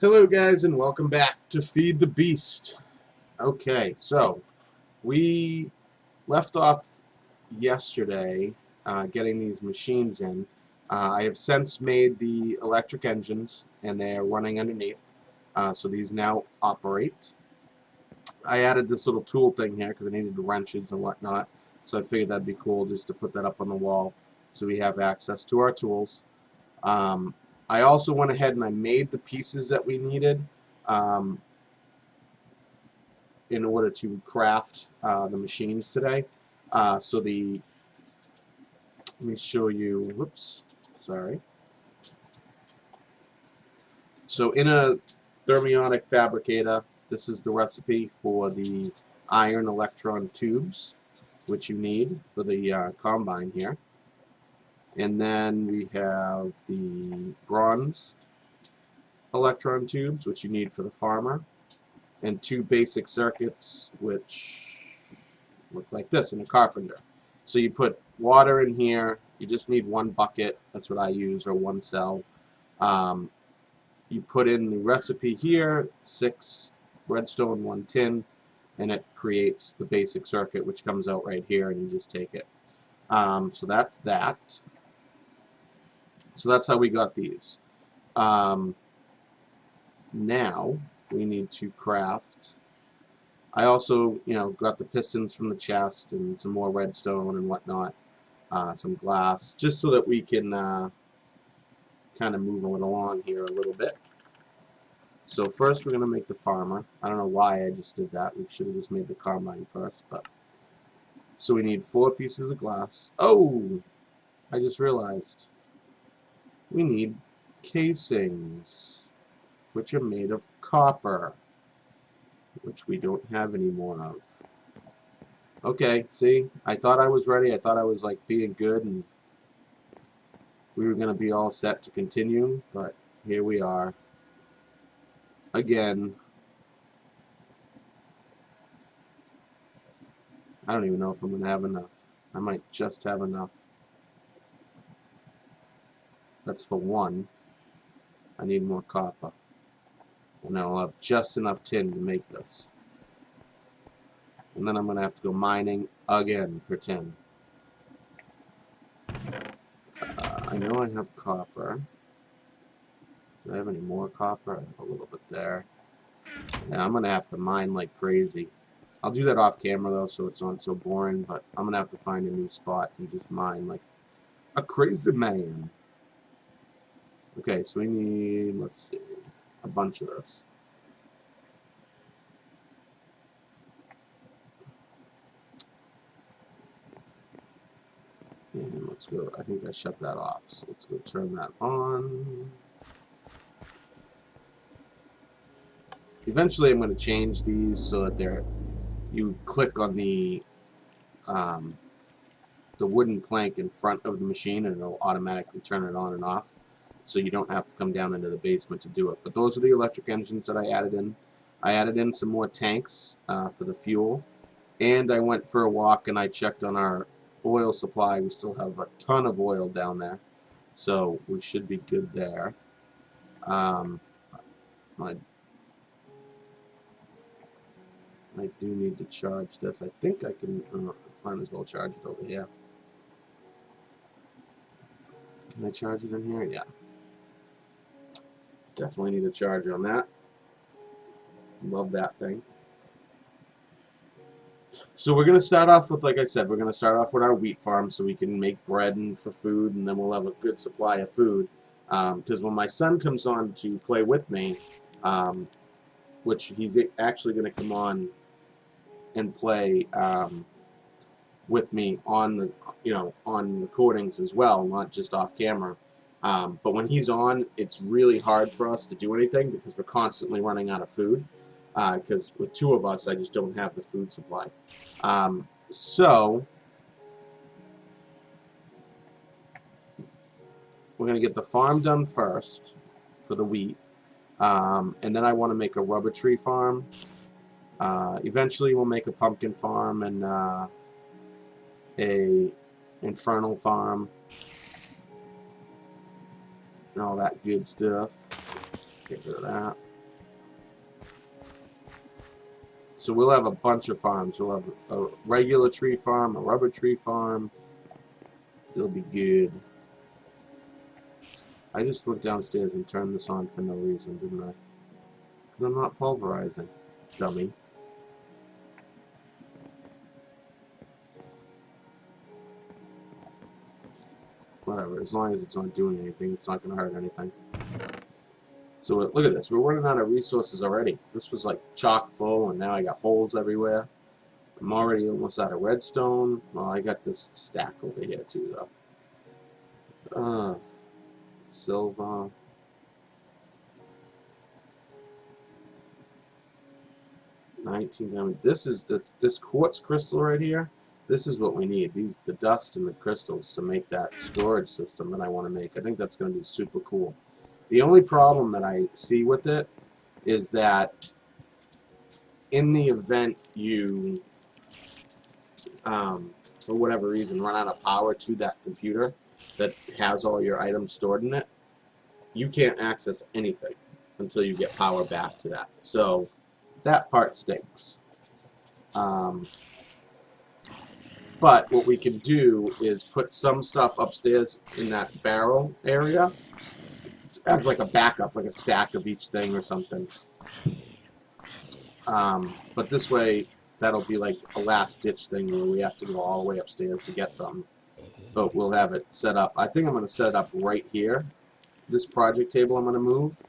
Hello guys and welcome back to Feed the Beast. Okay, so we left off yesterday getting these machines in. I have since made the electric engines and they are running underneath, so these now operate. I added this little tool thing here because I needed the wrenches and whatnot, so I figured that'd be cool just to put that up on the wall so we have access to our tools. Um, I also went ahead and I made the pieces that we needed um, in order to craft the machines today. Let me show you, whoops, sorry. So in a thermionic fabricator, this is the recipe for the iron electron tubes, which you need for the combine here. And then we have the bronze electron tubes, which you need for the farmer, and two basic circuits, which look like this in a carpenter. So you put water in here. You just need one bucket. That's what I use, or one cell. Um, you put in the recipe here, 6 redstone, 1 tin, and it creates the basic circuit, which comes out right here, and you just take it. So that's that. So that's how we got these. Now we need to craft. I also, got the pistons from the chest and some more redstone and whatnot, some glass, just so that we can kind of move it along here a little bit. So first we're going to make the farmer. I don't know why I just did that. We should have just made the combine first. But so we need 4 pieces of glass. Oh, I just realized we need casings, which are made of copper, which we don't have any more of. Okay, see, I thought I was ready. I thought I was like being good and we were going to be all set to continue, but here we are again. I don't even know if I'm going to have enough. I might just have enough. That's for 1. I need more copper. And I'll have just enough tin to make this. And then I'm going to have to go mining again for tin. I know I have copper. Do I have any more copper? I have a little bit there. Yeah, I'm going to have to mine like crazy. I'll do that off camera though, so it's not so boring, but I'm going to have to find a new spot and just mine like a crazy man. Okay, so we need, let's see, a bunch of this. And let's go, I think I shut that off, so let's go turn that on. Eventually I'm going to change these so that you click on the wooden plank in front of the machine and it'll automatically turn it on and off, so you don't have to come down into the basement to do it. But those are the electric engines that I added in. I added in some more tanks for the fuel, and I went for a walk and I checked on our oil supply. We still have a ton of oil down there, so we should be good there. I do need to charge this. I think I can, might as well charge it over here. Can I charge it in here? Yeah. Definitely need a charger on that. Love that thing. So we're going to start off with, like I said, we're going to start off with our wheat farm so we can make bread and for food, and then we'll have a good supply of food. Because when my son comes on to play with me, which he's actually going to come on and play with me on the, on recordings as well, not just off camera. But when he's on, it's really hard for us to do anything because we're constantly running out of food. Because with 2 of us, I just don't have the food supply. So we're going to get the farm done first for the wheat. And then I want to make a rubber tree farm. Eventually we'll make a pumpkin farm and a infernal farm and all that good stuff. Get rid of that. So we'll have a bunch of farms. We'll have a regular tree farm, a rubber tree farm. It'll be good. I just went downstairs and turned this on for no reason, didn't I? Because I'm not pulverizing, dummy. Whatever, as long as it's not doing anything, it's not going to hurt anything. So look at this, we're running out of resources already. This was like chock full, and now I got holes everywhere. I'm already almost out of redstone. Well, I got this stack over here too, though. Silver. $19. This quartz crystal right here. This is what we need. The dust and the crystals to make that storage system that I want to make. I think that's going to be super cool. The only problem that I see with it is that in the event you, for whatever reason, run out of power to that computer that has all your items stored in it, you can't access anything until you get power back to that. So that part stinks. But what we can do is put some stuff upstairs in that barrel area as like a backup, like a stack of each thing or something. But this way, that'll be like a last-ditch thing where we have to go all the way upstairs to get something. But we'll have it set up. I think I'm going to set it up right here. This project table I'm going to move.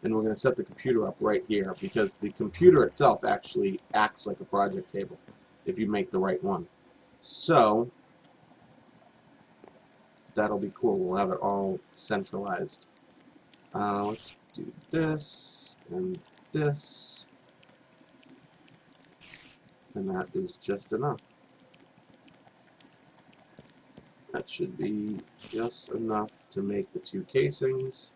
And we're going to set the computer up right here, because the computer itself actually acts like a project table if you make the right one. So that'll be cool. We'll have it all centralized. Let's do this and this, and that is just enough. That should be just enough to make the 2 casings.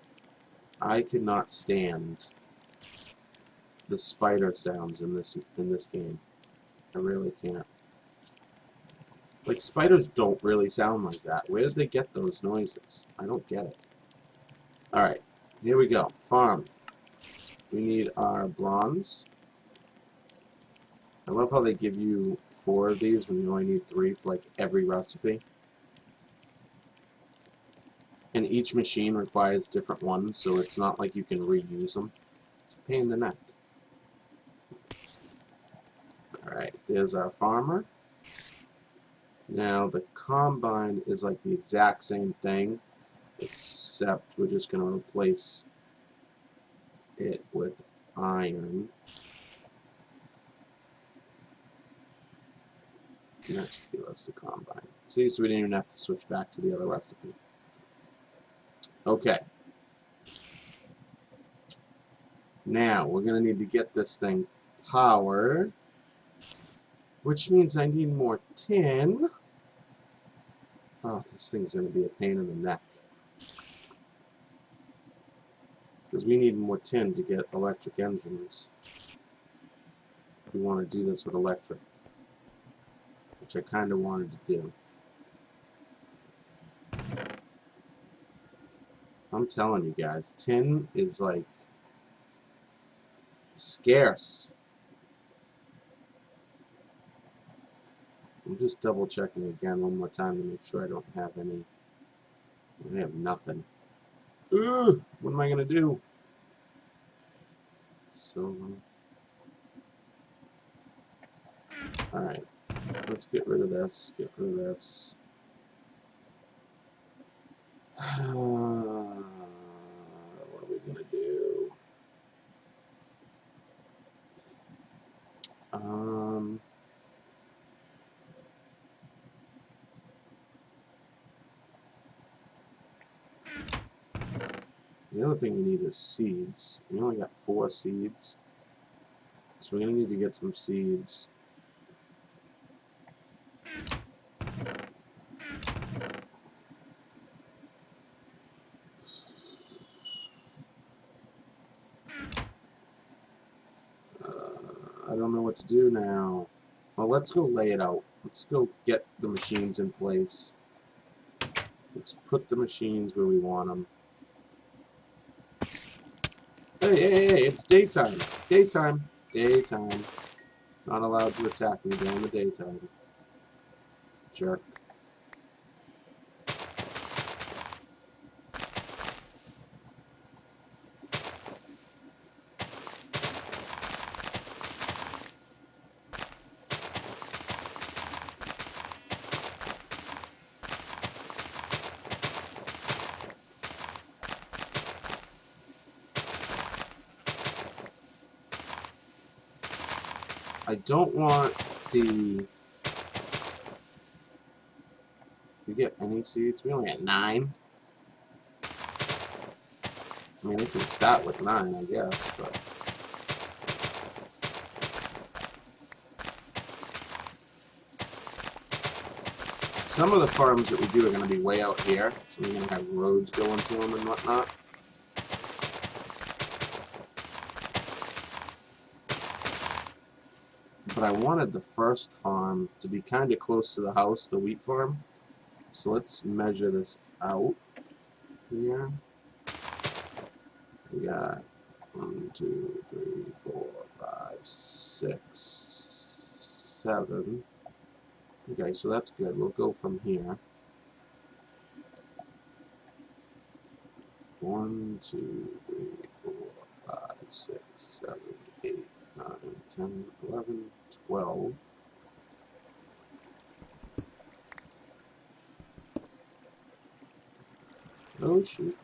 I cannot stand the spider sounds in this game. I really can't. Like, spiders don't really sound like that. Where did they get those noises? I don't get it. Alright, here we go. Farm. We need our bronze. I love how they give you 4 of these when you only need 3 for, like, every recipe. And each machine requires different ones, so it's not like you can reuse them. It's a pain in the neck. Alright, there's our farmer. Now, the combine is like the exact same thing, except we're just going to replace it with iron. And that should give us the combine. See, so we didn't even have to switch back to the other recipe. Okay. Now, we're going to need to get this thing powered, which means I need more tin. Oh, this thing's going to be a pain in the neck. Because we need more tin to get electric engines. We want to do this with electric, which I kind of wanted to do. I'm telling you guys, tin is like scarce. I'm just double checking again one more time to make sure I don't have any. I have nothing. Ugh, what am I gonna do? So, alright, let's get rid of this. Get rid of this. What are we gonna do? The other thing we need is seeds. We only got 4 seeds, so we're gonna need to get some seeds. I don't know what to do now. Well, let's go lay it out. Let's go get the machines in place. Let's put the machines where we want them. Hey, hey, hey, it's daytime. Daytime. Daytime. Not allowed to attack me during the daytime. Jerk. I don't want the... We get any seeds? We only got 9. I mean, it can start with 9, I guess, but... Some of the farms that we do are going to be way out here, so we're going to have roads going to them and whatnot. But I wanted the first farm to be kind of close to the house, the wheat farm. So let's measure this out here. We got 1, 2, 3, 4, 5, 6, 7. Okay, so that's good. We'll go from here. 1, 2, 3, 4, 5, 6, 7, 8, 9, 10, 11, 12. Oh shoot.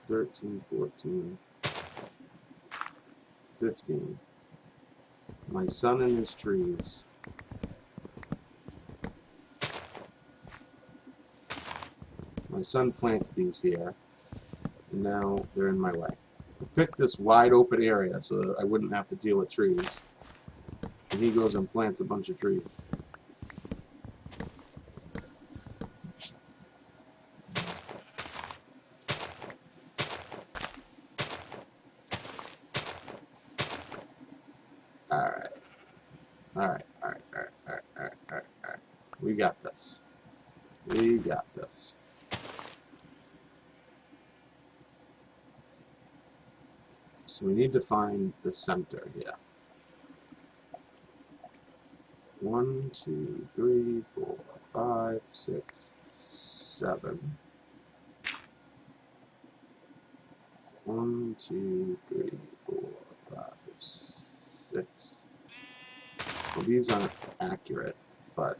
13, 14, 15. My son and his trees. My son plants these here, and now they're in my way. I picked this wide open area so that I wouldn't have to deal with trees. And he goes and plants a bunch of trees. Alright. Alright. We got this. We got this. So we need to find the center here. 1, 2, 3, 4, 5, 6, 7. 1, 2, 3, 4, 5, 6. Well, these aren't accurate, but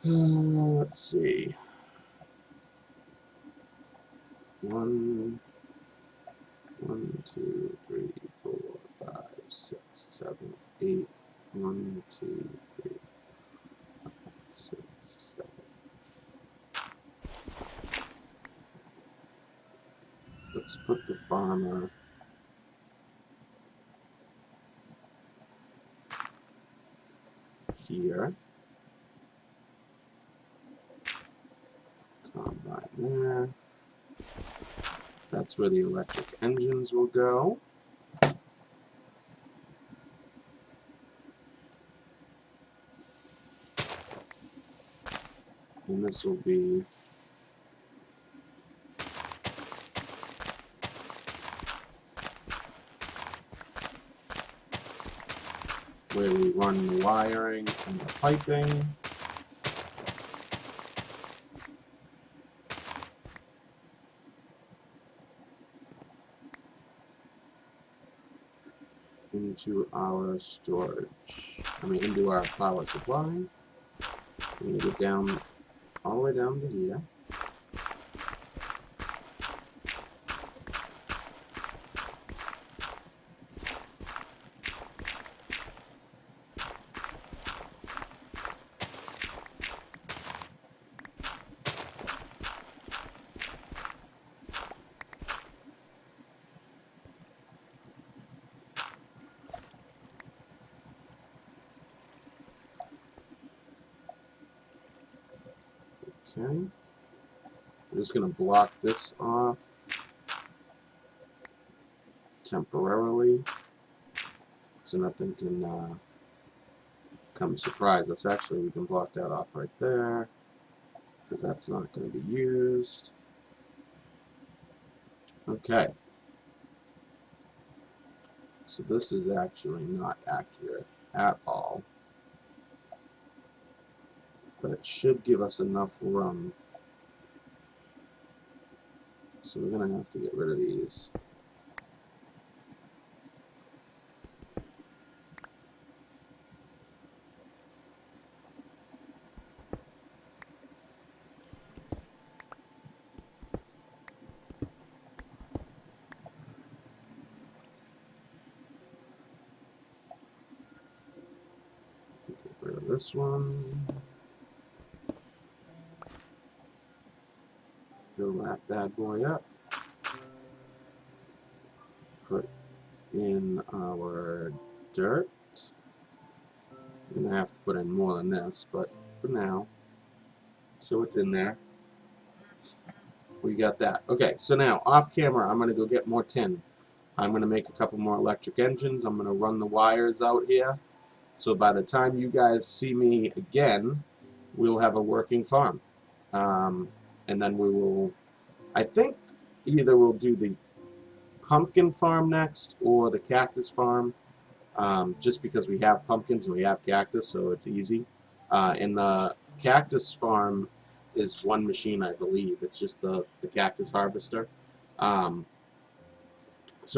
let's see. 1, 2, 3, 4, 5, 6, 7, 8. 1, 2, 3, 5, 6, 7. Let's put the farmer here. Combine there. That's where the electric engines will go. And this will be where we run the wiring and the piping. Into our storage. Into our power supply. We're going to go down, all the way down to here. Okay. I'm just going to block this off temporarily so nothing can come surprise us. Actually, we can block that off right there because that's not going to be used. Okay. So this is actually not accurate at all, but it should give us enough room. So we're going to have to get rid of these. Get rid of this one. Fill that bad boy up. Put in our dirt. I'm going to have to put in more than this, but for now. So it's in there. We got that. Okay, so now off camera, I'm going to go get more tin. I'm going to make a couple more electric engines. I'm going to run the wires out here. So by the time you guys see me again, we'll have a working farm. And then we will, I think, either we'll do the pumpkin farm next or the cactus farm, just because we have pumpkins and we have cactus, so it's easy. And the cactus farm is one machine, I believe. It's just the cactus harvester. So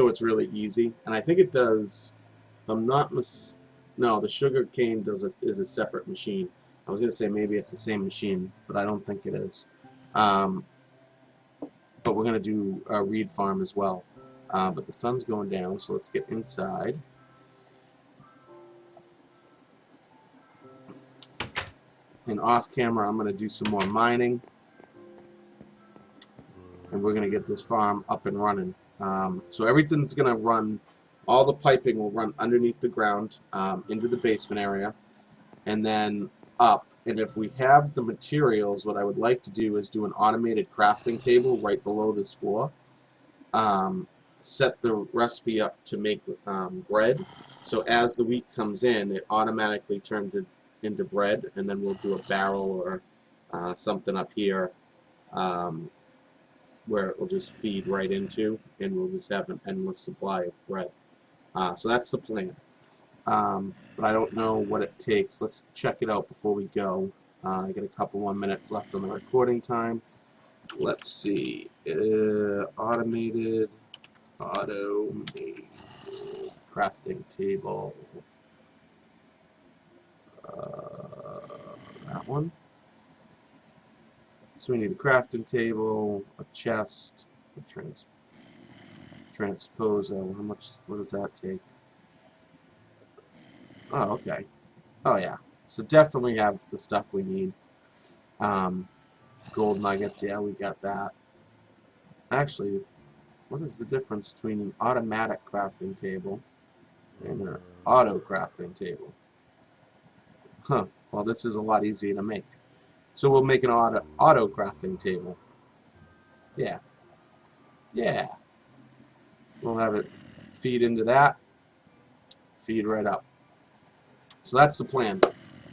it's really easy. And I think it does, if I'm not no, the sugar cane is a separate machine. I was going to say maybe it's the same machine, but I don't think it is. But we're going to do a reed farm as well. But the sun's going down, so let's get inside. And off camera, I'm going to do some more mining. And we're going to get this farm up and running. So everything's going to run, all the piping will run underneath the ground into the basement area and then up. And if we have the materials, what I would like to do is do an automated crafting table right below this floor. Set the recipe up to make bread. So as the wheat comes in, it automatically turns it into bread, and then we'll do a barrel or something up here where it will just feed right into, and we'll just have an endless supply of bread. So that's the plan. But I don't know what it takes. Let's check it out before we go. I got a couple more minutes left on the recording time. Let's see. Automated crafting table. That one. So we need a crafting table, a chest, a transposer. How much? What does that take? Oh, okay. Oh yeah. So definitely have the stuff we need. Gold nuggets. Yeah, we got that. Actually, what is the difference between an automatic crafting table and an auto crafting table? Huh. Well, this is a lot easier to make. So we'll make an auto crafting table. Yeah. Yeah. We'll have it feed into that. Feed right up. So that's the plan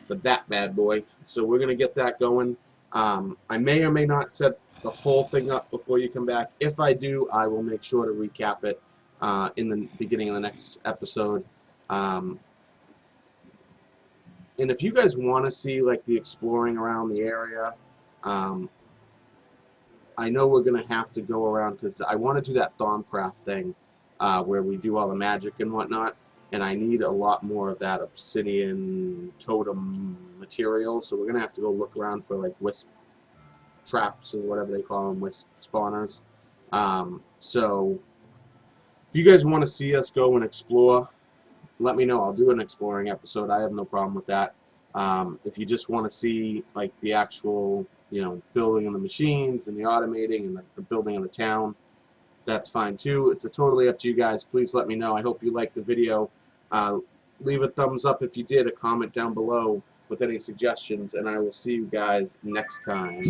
for that bad boy. So we're going to get that going. I may or may not set the whole thing up before you come back. If I do, I will make sure to recap it in the beginning of the next episode. And if you guys want to see like the exploring around the area, I know we're going to have to go around because I want to do that Thaumcraft thing where we do all the magic and whatnot. And I need a lot more of that obsidian totem material, so we're going to have to go look around for like wisp traps or whatever they call them, wisp spawners. So if you guys want to see us go and explore, let me know. I'll do an exploring episode. I have no problem with that. If you just want to see like the actual, you know, building of the machines and the automating and the building of the town, that's fine too. It's totally up to you guys. Please let me know. I hope you liked the video. Leave a thumbs up if you did, a comment down below with any suggestions, and I will see you guys next time.